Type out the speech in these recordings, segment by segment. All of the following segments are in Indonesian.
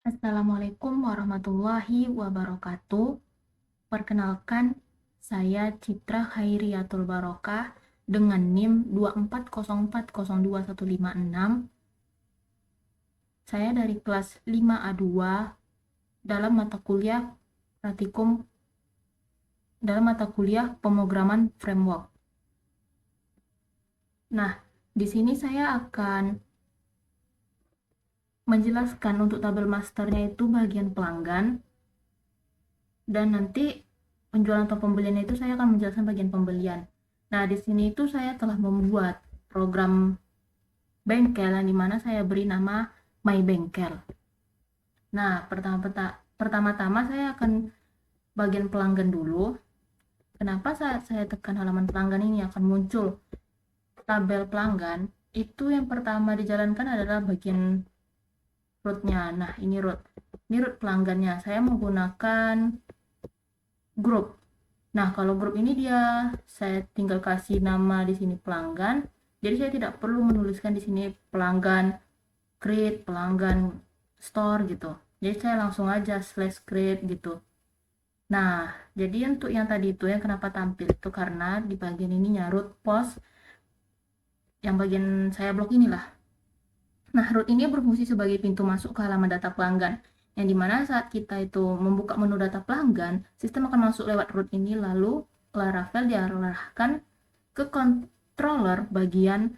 Assalamualaikum warahmatullahi wabarakatuh. Perkenalkan, saya Citra Khairiyatul Barokah dengan NIM 240402156. Saya dari kelas 5A2 dalam mata kuliah praktikum dalam mata kuliah pemrograman framework. Nah, di sini saya akan menjelaskan untuk tabel masternya itu bagian pelanggan, dan nanti penjualan atau pembelian itu saya akan menjelaskan bagian pembelian. Nah, di sini itu saya telah membuat program bengkel yang dimana saya beri nama My Bengkel. Nah, pertama-tama saya akan bagian pelanggan dulu. Kenapa saat saya tekan halaman pelanggan ini akan muncul tabel pelanggan? Itu yang pertama dijalankan adalah bagian rootnya. Nah, ini root. Ini root pelanggannya. Saya menggunakan grup. Nah, kalau grup ini saya tinggal kasih nama di sini pelanggan. Jadi saya tidak perlu menuliskan di sini pelanggan create, pelanggan store gitu. Jadi saya langsung aja /create gitu. Nah, jadi untuk yang tadi itu yang kenapa tampil itu karena di bagian ini root post yang bagian saya blok inilah. Nah, root ini berfungsi sebagai pintu masuk ke halaman data pelanggan, yang dimana saat kita itu membuka menu data pelanggan, sistem akan masuk lewat root ini, lalu Laravel diarahkan ke controller bagian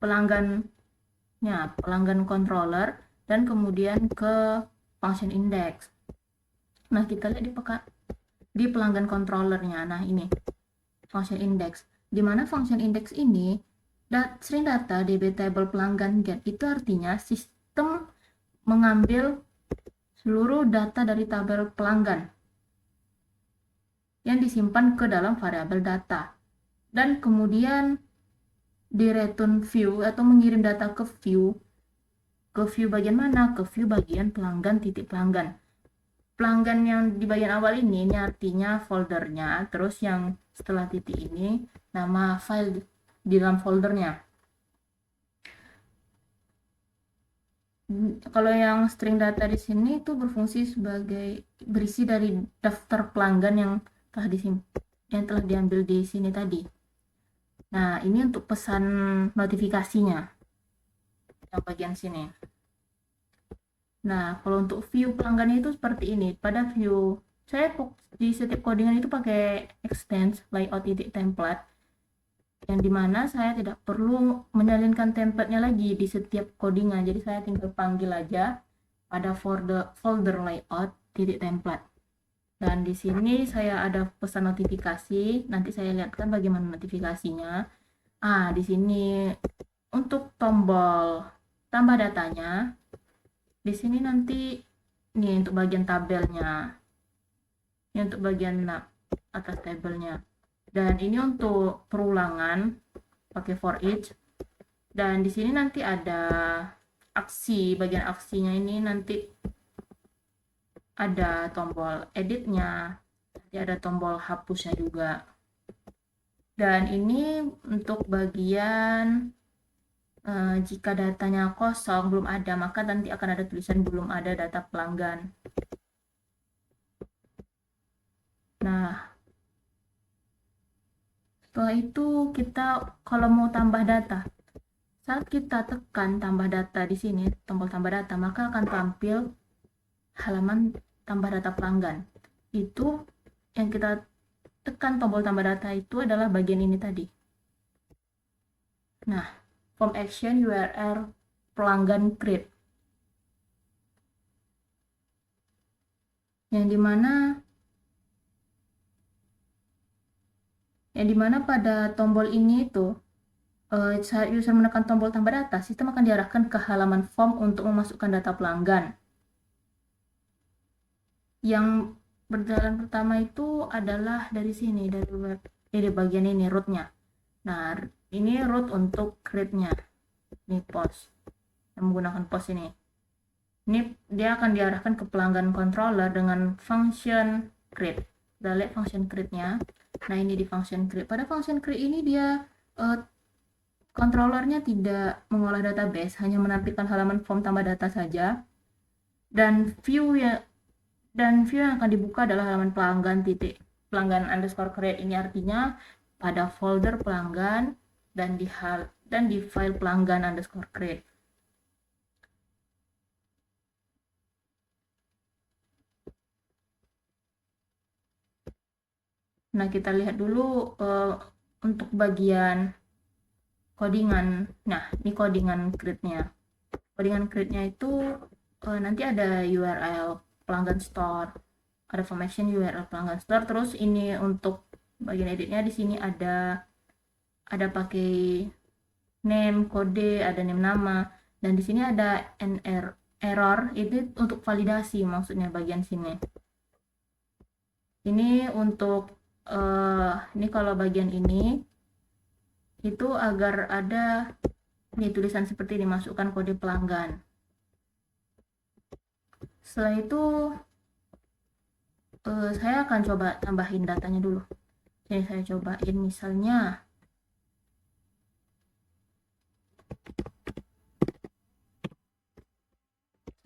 pelanggan controller, dan kemudian ke function index. Nah, kita lihat di pelanggan controllernya. Nah, ini function index, dimana function index ini string data db table pelanggan get. Itu artinya sistem mengambil seluruh data dari tabel pelanggan yang disimpan ke dalam variabel data, dan kemudian di return view atau mengirim data ke view bagian mana? Ke view bagian pelanggan titik pelanggan. Pelanggan yang di bagian awal ini artinya foldernya, terus yang setelah titik ini nama file di dalam foldernya. Kalau yang string data di sini itu berfungsi sebagai berisi dari daftar pelanggan yang telah diambil di sini tadi. Nah, ini untuk pesan notifikasinya yang bagian sini. Nah, kalau untuk view pelanggannya itu seperti ini. Pada view, saya di setiap codingan itu pakai extends layout titik template, yang dimana saya tidak perlu menyalinkan template-nya lagi di setiap codingan. Jadi saya tinggal panggil aja pada folder layout titik template. Dan di sini saya ada pesan notifikasi. Nanti saya lihatkan bagaimana notifikasinya. Di sini untuk tombol tambah datanya. Di sini nanti nih untuk bagian tabelnya. Ini untuk bagian atas tabelnya. Dan ini untuk perulangan pakai for each. Dan di sini nanti ada aksi, bagian aksinya ini nanti ada tombol editnya, nanti ada tombol hapusnya juga. Dan ini untuk bagian jika datanya kosong, belum ada, maka nanti akan ada tulisan belum ada data pelanggan. Nah, setelah itu kita kalau mau tambah data, saat kita tekan tambah data di sini, tombol tambah data, maka akan tampil halaman tambah data pelanggan. Itu yang kita tekan tombol tambah data itu adalah bagian ini tadi. Nah, form action URL pelanggan create. Yang dimana pada tombol ini itu saat user menekan tombol tambah data, sistem akan diarahkan ke halaman form untuk memasukkan data pelanggan. Yang berjalan pertama itu adalah dari sini, dari bagian ini rootnya. Nah, ini root untuk create-nya. Ini post, yang menggunakan post ini. Ini dia akan diarahkan ke pelanggan controller dengan function create. Kita lihat function create-nya. Nah, ini di function create. Pada function create ini dia controllernya tidak mengolah database, hanya menampilkan halaman form tambah data saja. dan view yang akan dibuka adalah halaman pelanggan underscore create. Ini artinya pada folder pelanggan dan di file pelanggan underscore create. Nah, kita lihat dulu untuk bagian codingan. Nah, ini codingan create-nya. Codingan create-nya itu nanti ada URL pelanggan store, ada formation URL pelanggan store. Terus ini untuk bagian editnya di sini ada pakai name kode, ada name nama, dan di sini ada error itu untuk validasi, maksudnya bagian sini. Ini untuk ini kalau bagian ini itu agar ada nih tulisan seperti dimasukkan kode pelanggan. Setelah itu saya akan coba tambahin datanya dulu. Jadi saya cobain misalnya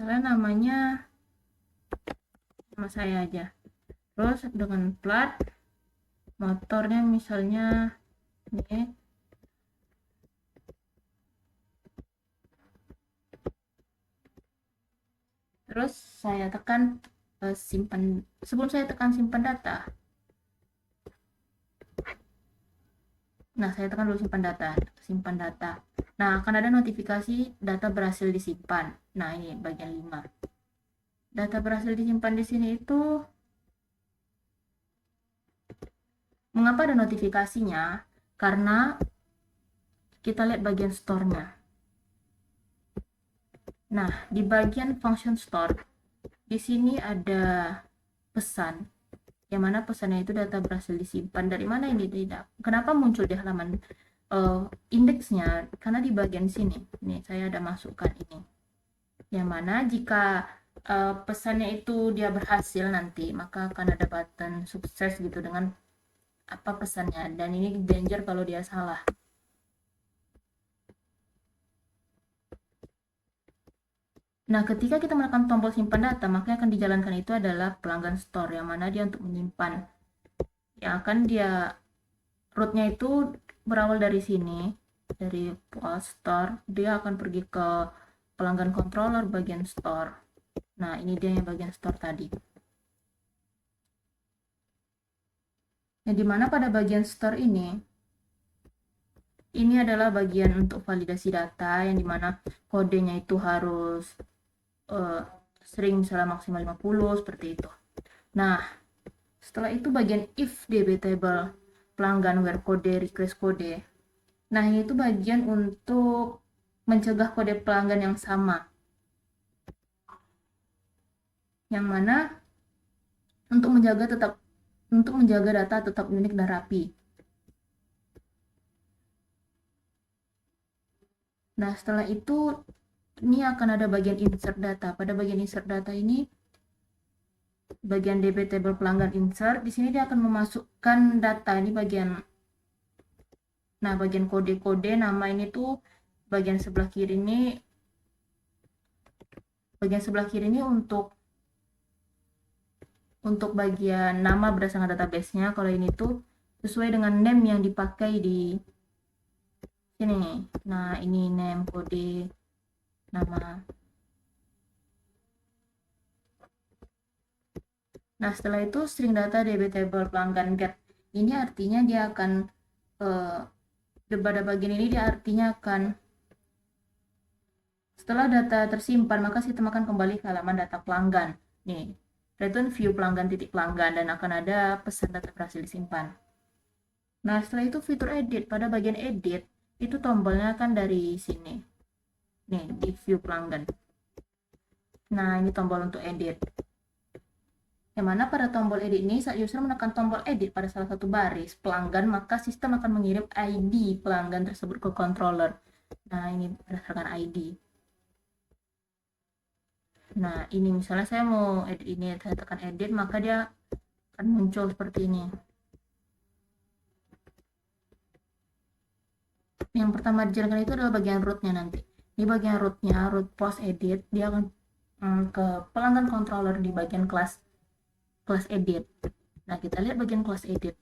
namanya nama saya aja. Terus dengan plat motornya misalnya ini. Terus saya tekan simpan. Sebelum saya tekan simpan data, nah saya tekan dulu simpan data. Nah, akan ada notifikasi data berhasil disimpan. Nah, ini bagian 5. Data berhasil disimpan di sini itu mengapa ada notifikasinya? Karena kita lihat bagian store-nya. Nah, di bagian function store, di sini ada pesan, yang mana pesannya itu data berhasil disimpan. Dari mana ini tidak? Kenapa muncul di halaman indeksnya? Karena di bagian sini, nih saya ada masukkan ini, yang mana jika pesannya itu dia berhasil nanti, maka akan ada button sukses gitu dengan apa pesannya, dan ini danger kalau dia salah. Nah, ketika kita menekan tombol simpan data, maka yang akan dijalankan itu adalah pelanggan store, yang mana dia untuk menyimpan. Yang akan dia rootnya itu berawal dari sini, dari store, dia akan pergi ke pelanggan controller bagian store. Nah, ini dia yang bagian store tadi. Nah, dimana pada bagian store ini adalah bagian untuk validasi data, yang dimana kodenya itu harus string misalnya maksimal 50, seperti itu. Nah, setelah itu bagian if db table pelanggan where kode request kode. Nah, ini itu bagian untuk mencegah kode pelanggan yang sama, yang mana untuk menjaga data tetap unik dan rapi. Nah, setelah itu ini akan ada bagian insert data. Pada bagian insert data ini, bagian db table pelanggan insert, di sini dia akan memasukkan data. Ini bagian kode-kode nama ini tuh bagian sebelah kiri ini untuk bagian nama berdasarkan database-nya. Kalau ini tuh sesuai dengan name yang dipakai di sini. Nah, ini name, kode, nama. Nah, setelah itu string data db table pelanggan get. Ini artinya dia akan pada bagian ini dia artinya akan setelah data tersimpan, maka sistem akan kembali ke halaman data pelanggan. Nih, return view pelanggan titik pelanggan, dan akan ada pesan data berhasil disimpan. Nah, setelah itu fitur edit. Pada bagian edit, itu tombolnya akan dari sini. Nih, di view pelanggan. Nah, ini tombol untuk edit. Yang mana pada tombol edit ini, saat user menekan tombol edit pada salah satu baris pelanggan, maka sistem akan mengirim ID pelanggan tersebut ke controller. Nah, ini berdasarkan ID. Nah, ini misalnya saya mau edit ini, saya tekan edit, maka dia akan muncul seperti ini. Yang pertama dijalankan itu adalah bagian rootnya nanti. Ini bagian rootnya, root post edit, dia akan ke pelanggan controller di bagian kelas edit. Nah, kita lihat bagian kelas edit.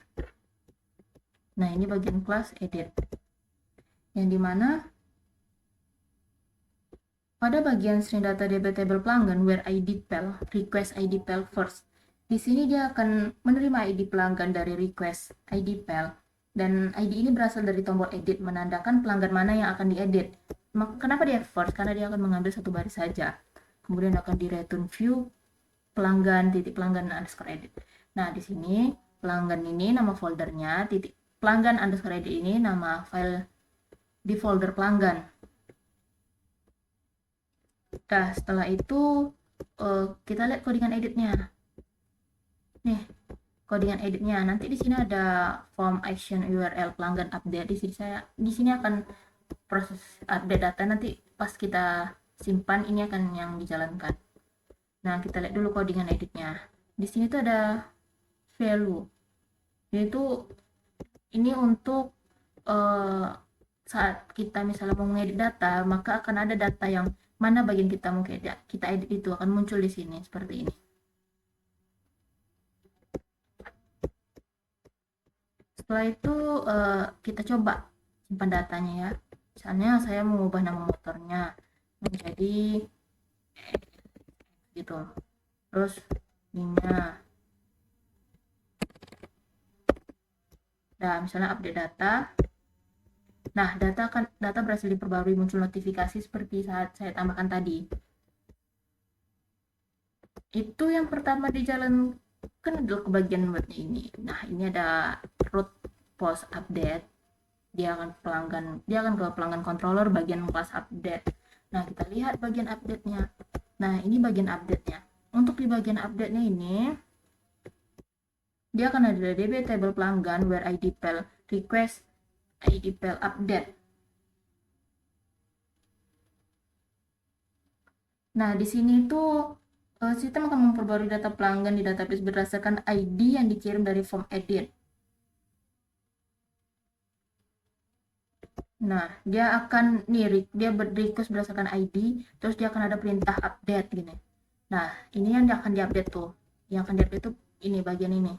Nah, ini bagian kelas edit. Yang dimana pada bagian string data DB table pelanggan where ID pel, request ID pel first. Di sini dia akan menerima ID pelanggan dari request ID pel, dan ID ini berasal dari tombol edit menandakan pelanggan mana yang akan diedit. Kenapa dia first? Karena dia akan mengambil satu baris saja. Kemudian akan di return view pelanggan titik pelanggan underscore edit. Nah, di sini pelanggan ini nama foldernya, titik pelanggan underscore edit ini nama file di folder pelanggan. Nah, setelah itu kita lihat codingan editnya. Nih, codingan editnya. Nanti di sini ada form action URL pelanggan update. Di sini akan proses update data, nanti pas kita simpan ini akan yang dijalankan. Nah, kita lihat dulu codingan editnya. Di sini tuh ada value, yaitu ini untuk saat kita misalnya mau mengedit data, maka akan ada data yang mana bagian kita mau kita edit itu akan muncul di sini seperti ini. Setelah itu kita coba simpan datanya ya. Misalnya saya mengubah nama motornya menjadi gitu. Terus ininya. Nah, misalnya update data. Nah, data berhasil diperbarui, muncul notifikasi seperti saat saya tambahkan tadi. Itu yang pertama dijalankan adalah ke bagian webnya ini. Nah, ini ada root post update. Dia akan ke pelanggan controller bagian kelas update. Nah, kita lihat bagian update-nya. Nah, ini bagian update-nya. Untuk di bagian update-nya ini, dia akan ada DB table pelanggan where ID pel request ID pel update. Nah, di sini itu sistem akan memperbarui data pelanggan di database berdasarkan ID yang dikirim dari form edit. Nah, dia akan dia request berdasarkan ID, terus dia akan ada perintah update gini. Nah, ini yang akan diupdate tuh. Yang akan diupdate tuh ini bagian ini.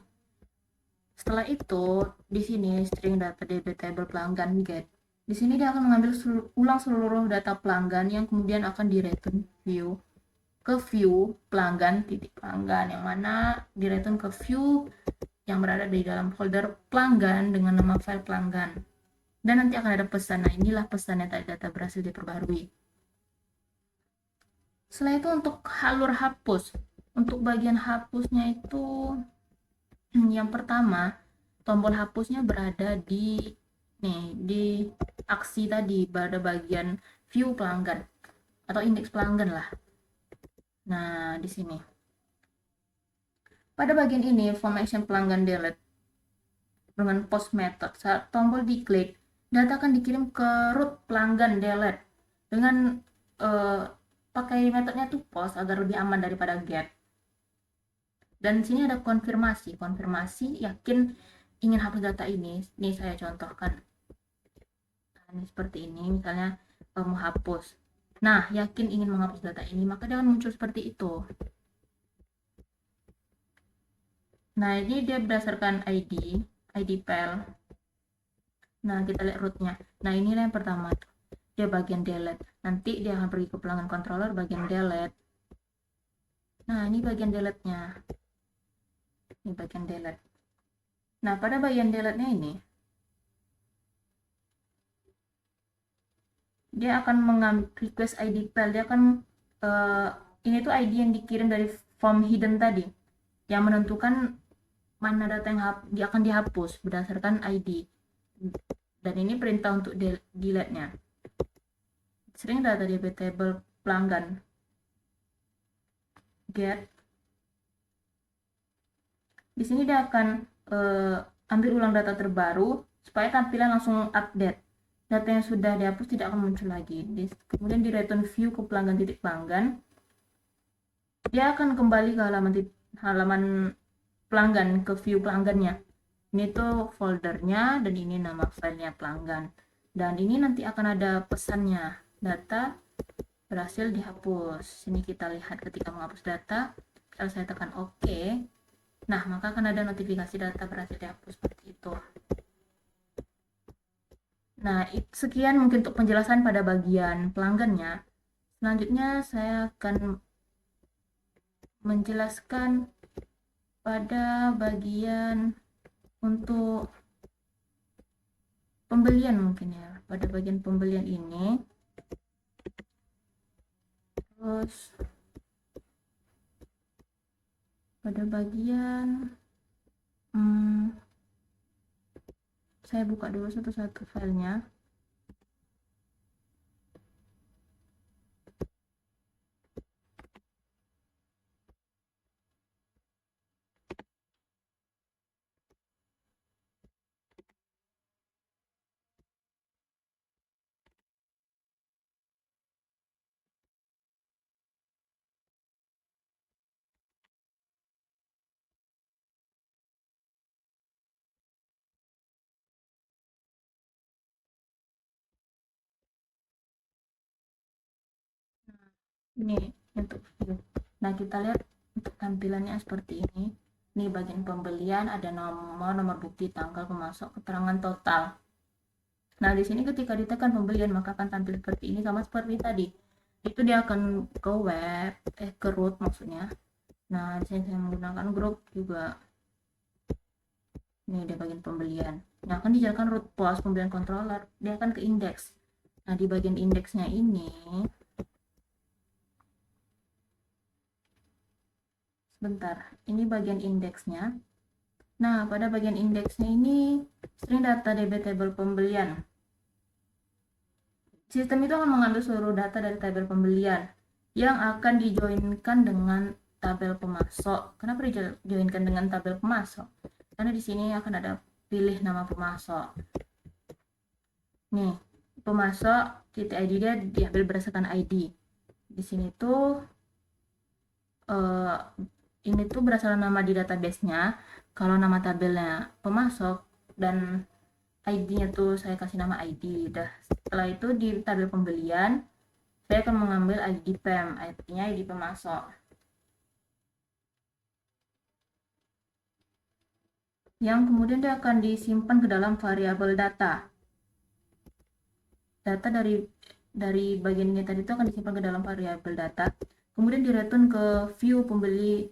Setelah itu, di sini string data DB table pelanggan get. Di sini dia akan mengambil ulang seluruh data pelanggan yang kemudian akan di return view ke view pelanggan titik pelanggan, yang mana di return ke view yang berada di dalam folder pelanggan dengan nama file pelanggan. Dan nanti akan ada pesan. Nah, inilah pesannya tadi data berhasil diperbarui. Setelah itu untuk alur hapus. Untuk bagian hapusnya itu yang pertama, tombol hapusnya berada di aksi tadi, pada bagian view pelanggan atau indeks pelanggan lah. Nah, di sini. Pada bagian ini, form action pelanggan delete dengan post method. Saat tombol diklik, data akan dikirim ke root pelanggan delete dengan pakai metodenya tuh post agar lebih aman daripada get. Dan di sini ada konfirmasi yakin ingin hapus data ini. Ini saya contohkan. Nah, ini seperti ini, misalnya mau hapus. Nah, yakin ingin menghapus data ini, maka dia akan muncul seperti itu. Nah, ini dia berdasarkan ID pel. Nah, kita lihat rootnya. Nah, inilah yang pertama. Dia bagian delete. Nanti dia akan pergi ke pelanggan controller bagian delete. Nah, ini bagian delete-nya. Ini bagian delete. Nah, pada bagian delete-nya ini, dia akan mengambil request ID pel. Dia akan ini tuh ID yang dikirim dari form hidden tadi, yang menentukan mana data yang akan dihapus berdasarkan ID. Dan ini perintah untuk delete-nya. String data DB table pelanggan get. Di sini dia akan ambil ulang data terbaru supaya tampilan langsung update. Data yang sudah dihapus tidak akan muncul lagi. Kemudian di return view ke pelanggan titik pelanggan, dia akan kembali ke halaman pelanggan, ke view pelanggannya. Ini tuh foldernya dan ini nama filenya pelanggan. Dan ini nanti akan ada pesannya, data berhasil dihapus. Sini kita lihat ketika menghapus data, kalau saya tekan OK, nah maka akan ada notifikasi data berhasil dihapus seperti itu. Nah, sekian mungkin untuk penjelasan pada bagian pelanggannya. Selanjutnya saya akan menjelaskan pada bagian untuk pembelian mungkin ya. Pada bagian pembelian ini, terus pada bagian saya buka dulu satu-satu filenya. Ini untuk view. Nah, kita lihat untuk tampilannya seperti ini. Ini bagian pembelian, ada nomor bukti, tanggal pemasok, keterangan total. Nah, di sini ketika ditekan pembelian maka akan tampil seperti ini, sama seperti tadi. Itu dia akan ke web, ke root maksudnya. Nah, di sini saya menggunakan grup juga. Ini ada bagian pembelian. Nah, akan dijalankan root POS pembelian controller, dia akan ke indeks. Nah, di bagian indeksnya ini, sebentar, ini bagian indeksnya. Nah, pada bagian indeksnya ini string data DB table pembelian. Sistem itu akan mengambil seluruh data dari tabel pembelian yang akan dijoinkan dengan tabel pemasok. Kenapa dijoinkan dengan tabel pemasok? Karena di sini akan ada pilih nama pemasok. Nih, pemasok titik ID dia diambil berdasarkan ID. Di sini tuh ini tuh berdasarkan nama di database-nya. Kalau nama tabelnya pemasok dan ID-nya tuh saya kasih nama ID. Setelah itu di tabel pembelian saya akan mengambil ID PEM, artinya ID pemasok. Yang kemudian dia akan disimpan ke dalam variabel data. Data dari bagian ini tadi itu akan disimpan ke dalam variabel data. Kemudian direturn ke view pembelian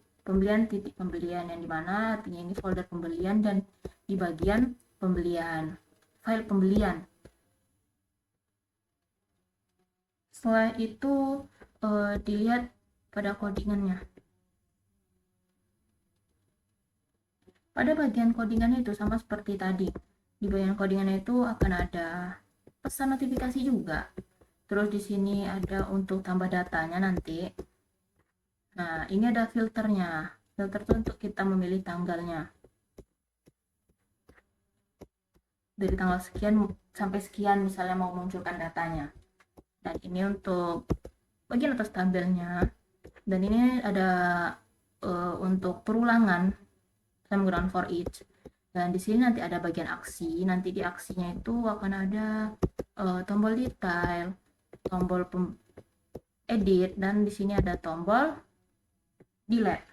titik pembelian, yang dimana artinya ini folder pembelian dan di bagian pembelian, file pembelian. Setelah itu dilihat pada codingannya. Pada bagian codingannya itu sama seperti tadi. Di bagian codingannya itu akan ada pesan notifikasi juga. Terus di sini ada untuk tambah datanya nanti. Nah, ini ada filternya. Filter itu untuk kita memilih tanggalnya. Dari tanggal sekian sampai sekian misalnya mau munculkan datanya. Dan ini untuk bagian atas tabelnya. Dan ini ada untuk perulangan. Saya menggunakan for each. Dan di sini nanti ada bagian aksi. Nanti di aksinya itu akan ada tombol detail, tombol edit, dan di sini ada tombol delete.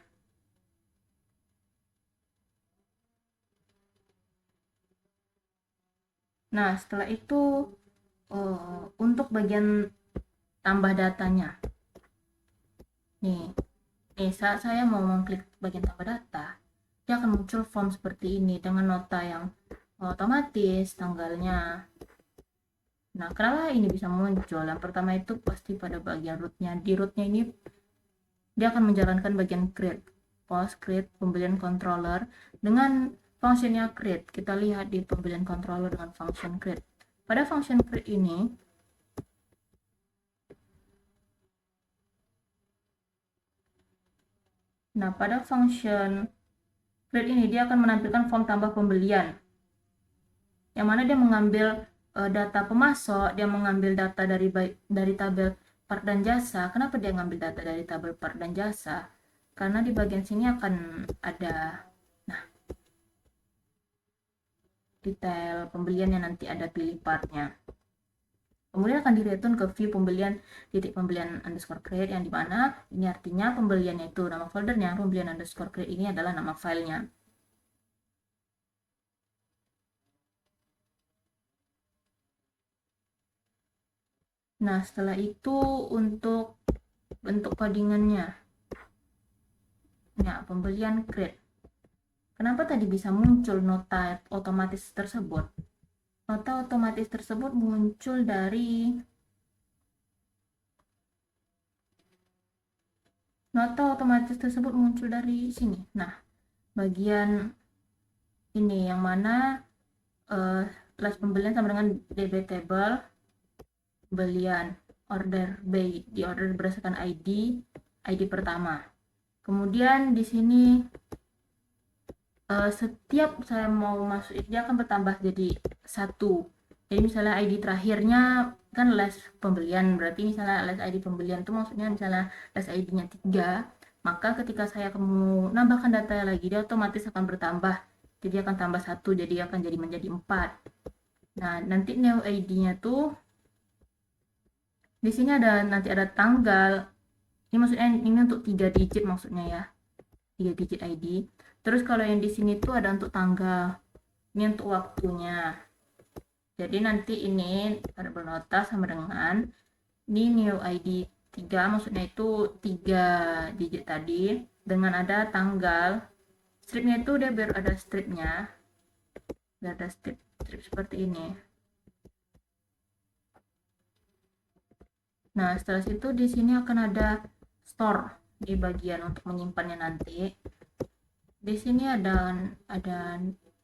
Nah, setelah itu untuk bagian tambah datanya. Nih saat saya mau mengklik bagian tambah data, dia akan muncul form seperti ini dengan nota yang otomatis, tanggalnya. Nah, kenapa ini bisa muncul? Yang pertama itu pasti pada bagian rootnya. Di rootnya ini dia akan menjalankan bagian create, post create pembelian controller dengan fungsinya create. Kita lihat di pembelian controller dengan function create. Pada function create ini, nah pada function create ini dia akan menampilkan form tambah pembelian, yang mana dia mengambil data pemasok, dia mengambil data dari tabel part dan jasa. Kenapa dia ngambil data dari tabel part dan jasa? Karena di bagian sini akan ada detail pembelian yang nanti ada pilih partnya. Kemudian akan direturn ke view pembelian titik pembelian underscore create, yang dimana ini artinya pembeliannya itu nama foldernya, pembelian underscore create ini adalah nama filenya. Nah, setelah itu untuk bentuk codingannya. Nah, pembelian create. Kenapa tadi bisa muncul nota otomatis tersebut? Nota otomatis tersebut muncul dari sini. Nah, bagian ini yang mana last pembelian sama dengan DB table pembelian order by di order berdasarkan ID pertama. Kemudian di sini setiap saya mau masuk dia akan bertambah jadi 1. Jadi misalnya ID terakhirnya kan last pembelian, berarti misalnya last ID pembelian itu maksudnya misalnya last ID-nya 3, maka ketika saya mau nambahkan data lagi dia otomatis akan bertambah. Jadi akan tambah 1, jadi akan jadi menjadi 4. Nah, nanti new ID-nya tuh di sini nanti ada tanggal. Ini maksudnya ini untuk 3 digit maksudnya ya. 3 digit ID. Terus kalau yang di sini tuh ada untuk tanggal. Ini untuk waktunya. Jadi nanti ini ada bernota sama dengan ini new ID 3, maksudnya itu 3 digit tadi dengan ada tanggal. Stripnya itu dia biar ada stripnya. Biar ada strip seperti ini. Nah, setelah itu di sini akan ada store di bagian untuk menyimpannya nanti. Di sini ada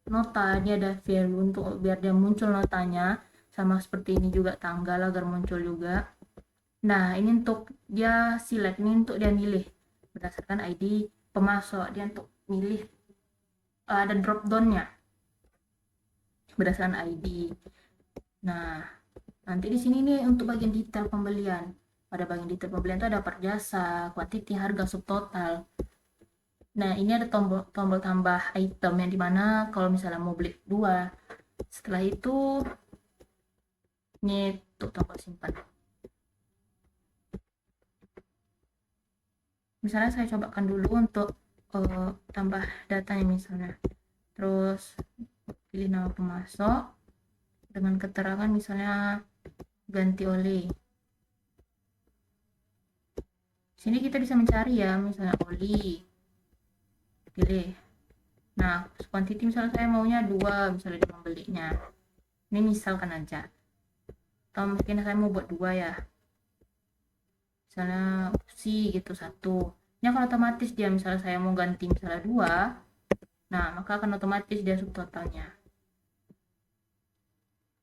nota, dia ada value untuk biar dia muncul notanya, sama seperti ini juga tanggal agar muncul juga. Nah, ini untuk dia select, ini untuk dia milih berdasarkan ID pemasok, dia untuk milih ada drop down-nya berdasarkan ID. Nah, nanti di sini nih untuk bagian detail pembelian. Pada bagian detail pembelian itu ada per jasa, quantity, harga, subtotal. Nah, ini ada tombol tambah item yang dimana kalau misalnya mau beli 2. Setelah itu ini untuk tombol simpan. Misalnya saya cobakan dulu untuk tambah datanya misalnya. Terus pilih nama pemasok dengan keterangan misalnya ganti oli. Sini kita bisa mencari ya, misalnya oli. Pilih. Nah, quantity misalnya saya maunya 2, misalnya di pembelinya. Ini misalkan aja. Atau mungkin saya mau buat 2 ya. Misalnya opsi gitu 1. Ini akan otomatis dia misalnya saya mau ganti misalnya 2. Nah, maka akan otomatis dia subtotalnya.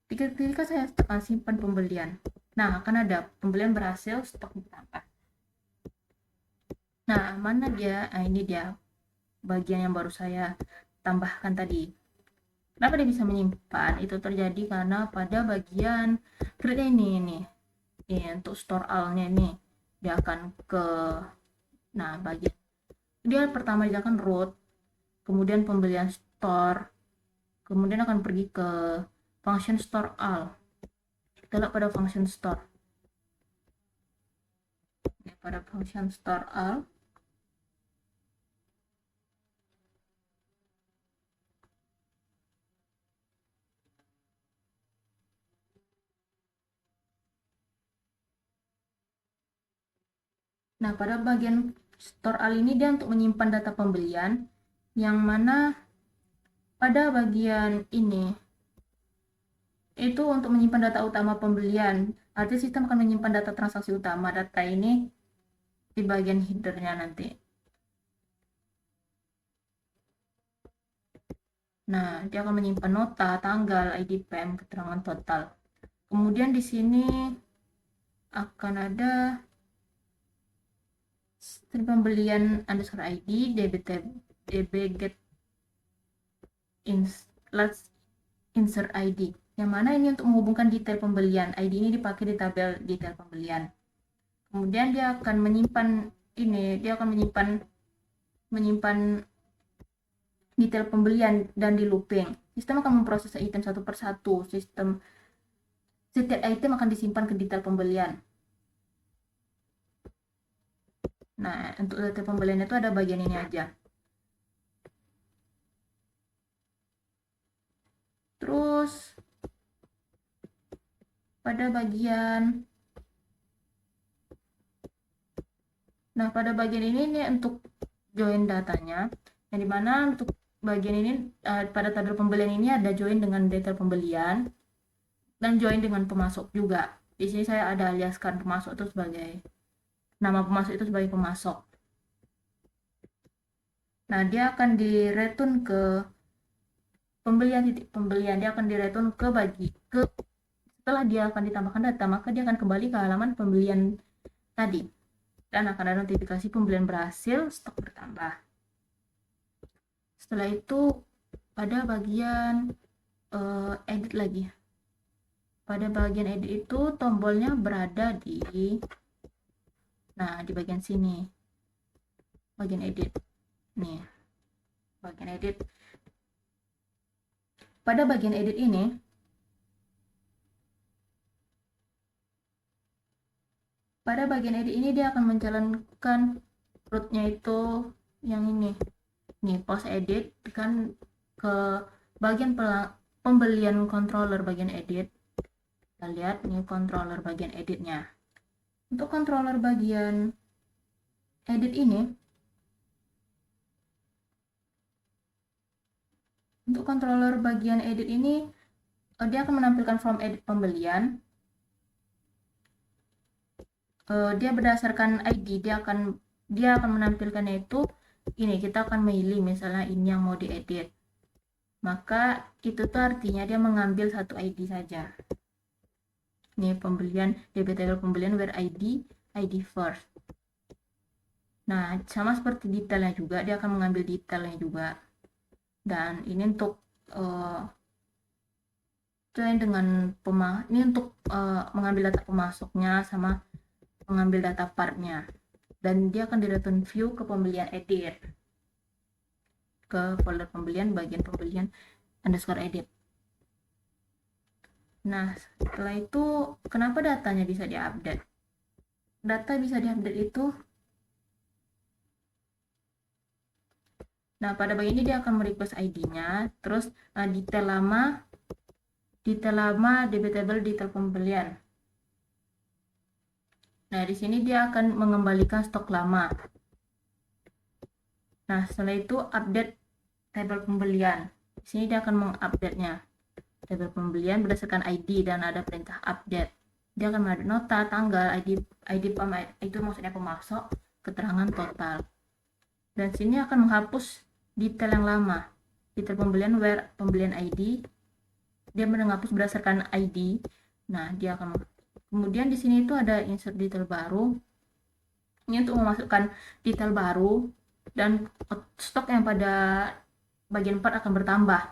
Ketika saya tekan simpan pembelian. Nah, akan ada pembelian berhasil, stok bertambah. Nah, mana dia? Nah, ini dia bagian yang baru saya tambahkan tadi. Kenapa dia bisa menyimpan? Itu terjadi karena pada bagian create ini untuk store all-nya ini dia akan ke bagian dia pertama dia akan root, kemudian pembelian store, kemudian akan pergi ke function store all. Kita lihat pada function store. Pada function store all nah, pada bagian store all ini dia untuk menyimpan data pembelian, yang mana pada bagian ini itu untuk menyimpan data utama pembelian. Artinya sistem akan menyimpan data transaksi utama. Data ini di bagian headernya nanti. Nah, dia akan menyimpan nota, tanggal, ID PM, keterangan total. Kemudian di sini akan ada pembelian underscore ID, db get insert ID. Yang mana ini untuk menghubungkan detail pembelian. ID ini dipakai di tabel detail pembelian. Kemudian dia akan menyimpan detail pembelian dan di looping. Sistem akan memproses item satu persatu. Sistem setiap item akan disimpan ke detail pembelian. Nah, untuk detail pembelian itu ada bagian ini aja. Terus pada bagian pada bagian ini untuk join datanya, yang dimana untuk bagian ini pada tabel pembelian ini ada join dengan detail pembelian dan join dengan pemasok juga. Di sini saya ada aliaskan pemasok itu sebagai nama pemasok itu sebagai pemasok. Nah, dia akan direturn ke pembelian, titik pembelian. Dia akan direturn ke setelah dia akan ditambahkan data, maka dia akan kembali ke halaman pembelian tadi. Dan akan ada notifikasi pembelian berhasil, stok bertambah. Setelah itu pada bagian edit lagi. Pada bagian edit itu tombolnya berada di bagian sini. Bagian edit. Nih. Bagian edit. Pada bagian edit ini dia akan menjalankan root-nya itu yang ini. Nih, post edit kan ke bagian pembelian controller bagian edit. Kita lihat nih controller bagian editnya. Untuk controller bagian edit ini, dia akan menampilkan form edit pembelian. Dia berdasarkan ID, dia akan menampilkannya itu ini, kita akan milih misalnya ini yang mau diedit. Maka itu tuh artinya dia mengambil satu ID saja. Ini pembelian, DB table pembelian where ID first. Nah, sama seperti detailnya juga, dia akan mengambil detailnya juga. Dan ini untuk join dengan ini untuk mengambil data pemasoknya sama mengambil data partnya. Dan dia akan di-return view ke pembelian edit. Ke folder pembelian, bagian pembelian _edit. Nah, setelah itu kenapa datanya bisa diupdate? Data bisa diupdate itu pada bagian ini dia akan merequest ID-nya, terus detail lama DB table detail pembelian. Nah, di sini dia akan mengembalikan stok lama. Nah, setelah itu update tabel pembelian. Di sini dia akan mengupdate-nya. Tabel pembelian berdasarkan ID dan ada perintah update. Dia akan mengupdate nota, tanggal, ID itu maksudnya pemasok, keterangan total. Dan sini akan menghapus detail yang lama. Detail pembelian where pembelian ID. Dia menghapus berdasarkan ID. Nah, dia akan kemudian di sini itu ada insert detail baru. Ini untuk memasukkan detail baru dan stok yang pada bagian 4 akan bertambah.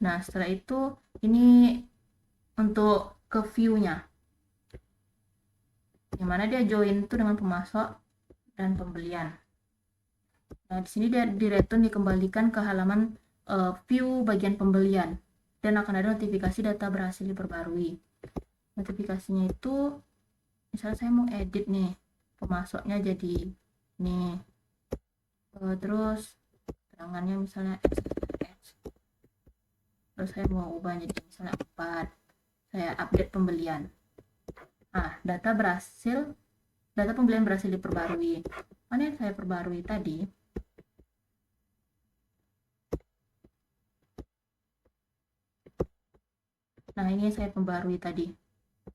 Nah, setelah itu ini untuk ke view-nya. Yang mana dia join itu dengan pemasok dan pembelian. Nah, di sini dia di-return dikembalikan ke halaman view bagian pembelian dan akan ada notifikasi data berhasil diperbarui. Notifikasinya itu misalnya saya mau edit nih pemasoknya jadi nih, terus terangannya misalnya terus saya mau ubah jadi misalnya 4, saya update pembelian. Nah, data pembelian berhasil diperbarui. Mana yang saya perbarui tadi? Nah, ini yang saya perbarui tadi.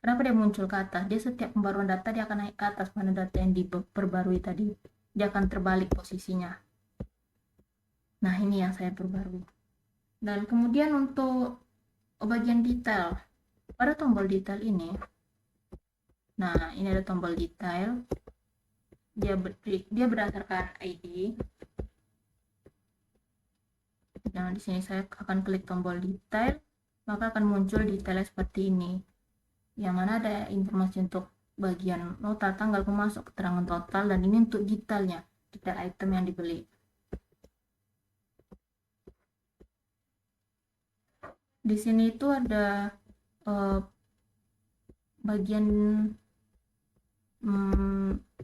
Kenapa dia muncul ke atas? Dia setiap pembaruan data dia akan naik ke atas mana data yang diperbarui tadi. Dia akan terbalik posisinya. Nah, ini yang saya perbarui. Dan kemudian untuk bagian detail. Pada tombol detail ini, nah ini ada tombol detail. Dia berdasarkan ID. Nah, di sini saya akan klik tombol detail, maka akan muncul detailnya seperti ini. Yang mana ada informasi untuk bagian nota, tanggal pemasok, keterangan total, dan ini untuk detailnya, detail item yang dibeli. Di sini itu ada bagian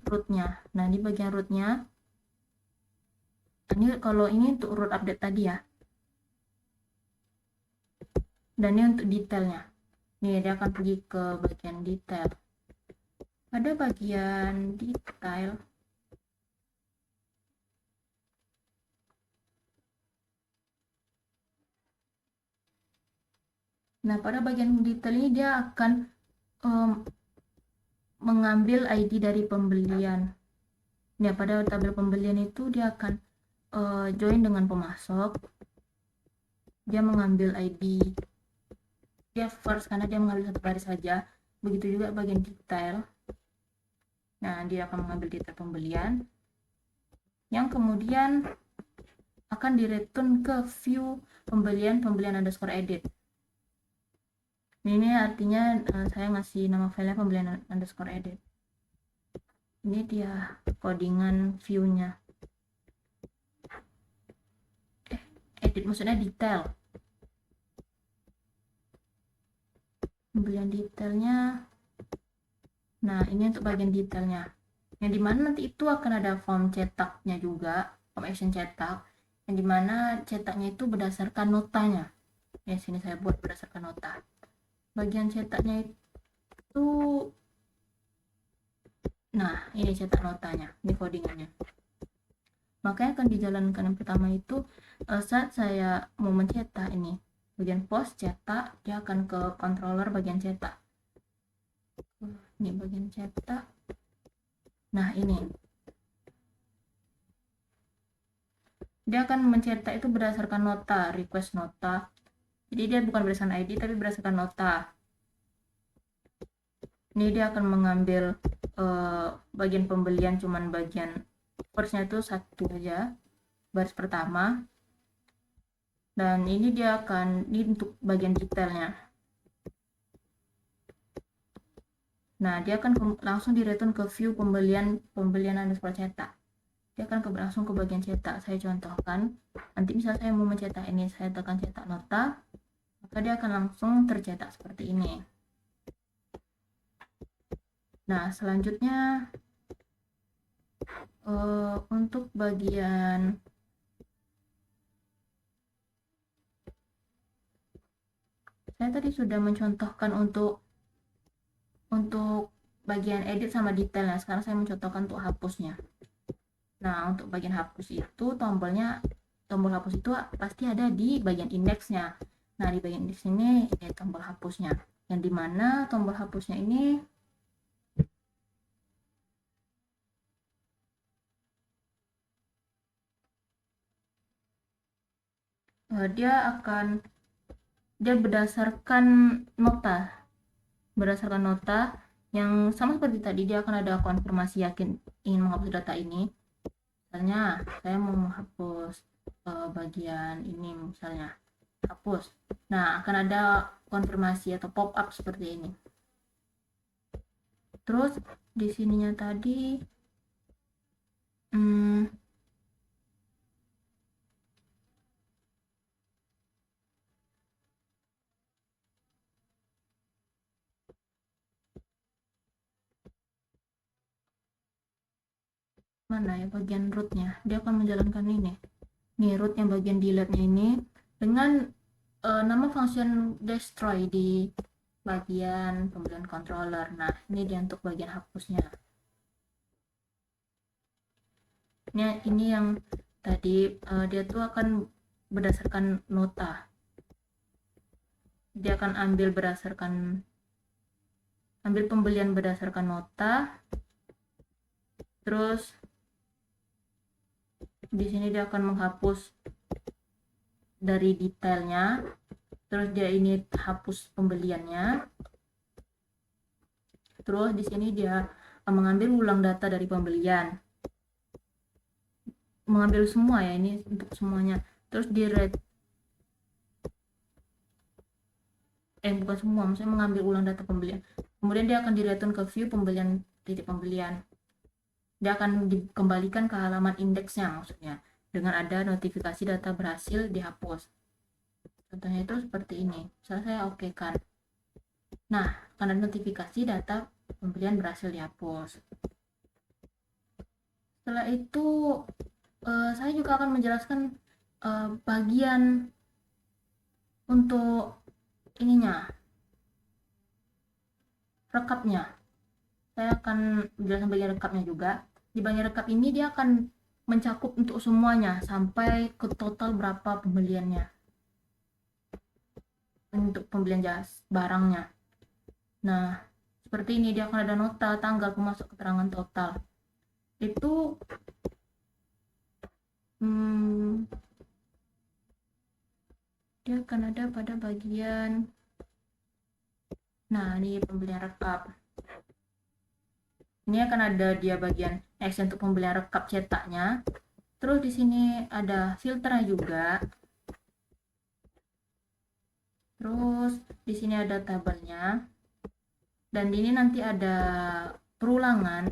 rootnya. Nah, di bagian rootnya, ini kalau ini untuk root update tadi ya. Dan ini untuk detailnya. Nih, dia akan pergi ke bagian detail. Pada bagian detail, nah pada bagian detail ini dia akan mengambil ID dari pembelian. Nah, pada tabel pembelian itu dia akan join dengan pemasok. Dia mengambil ID. Dia first karena dia mengambil satu baris saja. Begitu juga bagian detail. Nah, dia akan mengambil detail pembelian. Yang kemudian akan direturn ke view pembelian underscore edit. Ini artinya saya ngasih nama filenya pembelian underscore edit. Ini dia codingan view-nya. Edit maksudnya detail. Pembelian detailnya. Nah, ini untuk bagian detailnya. Yang dimana nanti itu akan ada form cetaknya juga, form action cetak. Yang dimana cetaknya itu berdasarkan notanya. Ya, sini saya buat berdasarkan nota. Bagian cetaknya itu, nah ini cetak notanya, ini codingannya. Makanya akan dijalankan yang pertama itu saat saya mau mencetak ini bagian post cetak, dia akan ke controller bagian cetak. Ini bagian cetak. Nah, ini dia akan mencetak itu berdasarkan nota, request nota. Jadi dia bukan berdasarkan ID tapi berdasarkan nota. Ini dia akan mengambil bagian pembelian, cuman bagian firstnya itu satu aja, baris pertama. Dan ini dia akan, ini untuk bagian detailnya. Nah, dia akan langsung direturn ke view pembelian underscore cetak. Dia akan langsung ke bagian cetak. Saya contohkan, nanti misal saya mau mencetak ini, saya tekan cetak nota, maka dia akan langsung tercetak seperti ini. Nah, selanjutnya untuk bagian saya tadi sudah mencontohkan untuk bagian edit sama detailnya. Sekarang saya mencontohkan untuk hapusnya. Nah, untuk bagian hapus itu tombol hapus itu pasti ada di bagian indeksnya. Nah, di bagian indeks ini tombol hapusnya. Yang dimana tombol hapusnya ini dia berdasarkan nota yang sama seperti tadi. Dia akan ada konfirmasi yakin ingin menghapus data ini. Misalnya saya mau menghapus bagian ini, misalnya hapus. Nah, akan ada konfirmasi atau pop up seperti ini. Terus di sininya tadi mana ya bagian rootnya, dia akan menjalankan ini nih, root yang bagian delete-nya ini dengan nama function destroy di bagian pembelian controller. Nah, ini dia untuk bagian hapusnya. Ini yang tadi dia tuh akan berdasarkan nota. Dia akan ambil pembelian berdasarkan nota. Terus di sini dia akan menghapus dari detailnya. Terus dia ini hapus pembeliannya. Terus di sini dia mengambil ulang data dari pembelian. Mengambil semua ya, ini untuk semuanya. Terus di bukan semua, maksudnya mengambil ulang data pembelian. Kemudian dia akan direturn ke view titik pembelian. Dia akan dikembalikan ke halaman indeksnya, maksudnya dengan ada notifikasi data berhasil dihapus. Contohnya itu seperti ini. Misalnya saya oke kan. Nah, akan ada notifikasi data pembelian berhasil dihapus. Setelah itu saya juga akan menjelaskan bagian untuk ininya, rekapnya. Saya akan menjelaskan bagian rekapnya juga. Di bagian rekap ini dia akan mencakup untuk semuanya sampai ke total berapa pembeliannya untuk pembelian jas barangnya. Nah, seperti ini dia akan ada nota, tanggal, pemasok, keterangan total. Itu dia akan ada pada bagian, nah ini pembelian rekap. Ini akan ada dia bagian X untuk pembelian rekap cetaknya. Terus di sini ada filternya juga. Terus di sini ada tabelnya. Dan ini nanti ada perulangan.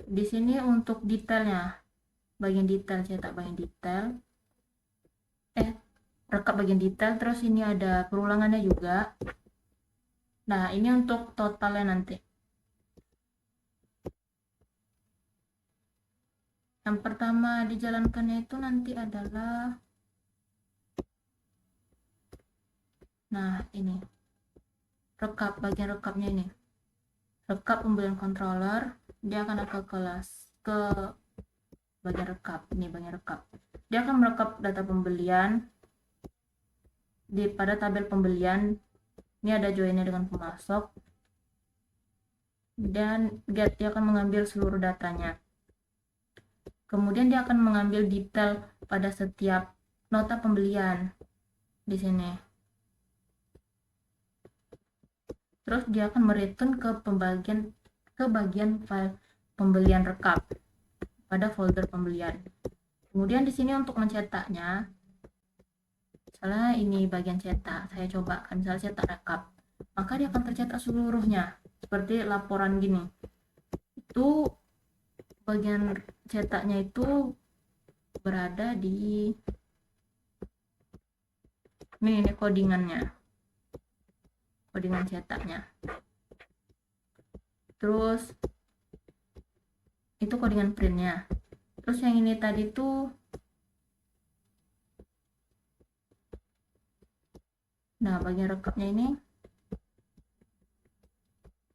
Di sini untuk detailnya, bagian detail cetak bagian detail. Rekap bagian detail. Terus ini ada perulangannya juga. Nah, ini untuk totalnya nanti. Yang pertama dijalankannya itu nanti adalah, nah ini rekap, bagian rekapnya ini. Rekap pembelian controller, dia akan ke kelas, ke bagian rekap. Ini bagian rekap. Dia akan merekap data pembelian pada tabel pembelian. Ini ada joinnya dengan pemasok. Dan get, dia akan mengambil seluruh datanya. Kemudian dia akan mengambil detail pada setiap nota pembelian di sini. Terus dia akan mereturn ke bagian file pembelian rekap pada folder pembelian. Kemudian di sini untuk mencetaknya, misalnya ini bagian cetak, saya coba kan misalnya cetak rekap, maka dia akan tercetak seluruhnya seperti laporan gini. Itu bagian cetaknya itu berada di ini codingannya, codingan cetaknya. Terus itu codingan printnya. Terus yang ini tadi tuh, nah bagian rekapnya ini,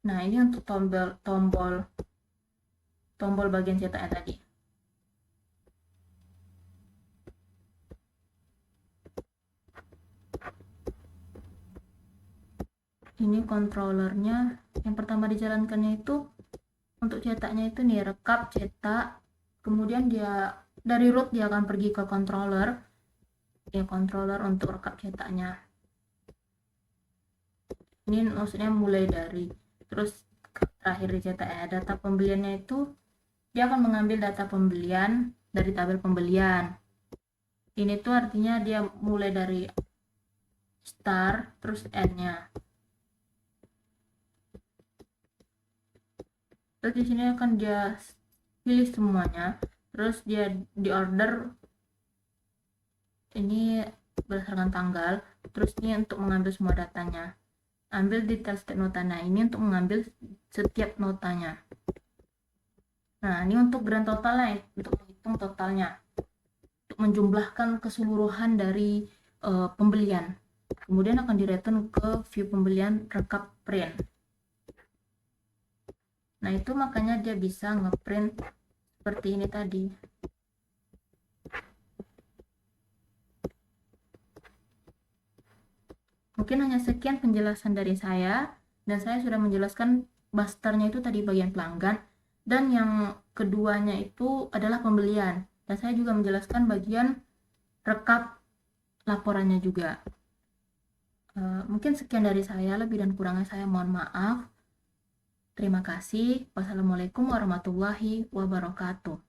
nah ini untuk tombol bagian cetaknya tadi. Ini controllernya. Yang pertama dijalankannya itu untuk cetaknya itu nih, rekap, cetak. Kemudian dia dari root dia akan pergi ke controller. Ya, controller untuk rekap cetaknya. Ini maksudnya mulai dari, terus terakhir dicetak ya. Data pembeliannya itu dia akan mengambil data pembelian dari tabel pembelian. Ini tuh artinya dia mulai dari start terus end-nya. Terus di sini akan dia pilih semuanya, terus dia di order ini berdasarkan tanggal. Terus ini untuk mengambil semua datanya, ambil detail setiap nota. Nah, ini untuk mengambil setiap notanya. Nah, ini untuk grand totalnya, untuk menghitung totalnya, untuk menjumlahkan keseluruhan dari pembelian. Kemudian akan direturn ke view pembelian rekap print. Nah, itu makanya dia bisa ngeprint seperti ini tadi. Mungkin hanya sekian penjelasan dari saya, dan saya sudah menjelaskan masternya itu tadi bagian pelanggan, dan yang keduanya itu adalah pembelian. Dan saya juga menjelaskan bagian rekap laporannya juga. Mungkin sekian dari saya, lebih dan kurangnya saya mohon maaf. Terima kasih. Wassalamualaikum warahmatullahi wabarakatuh.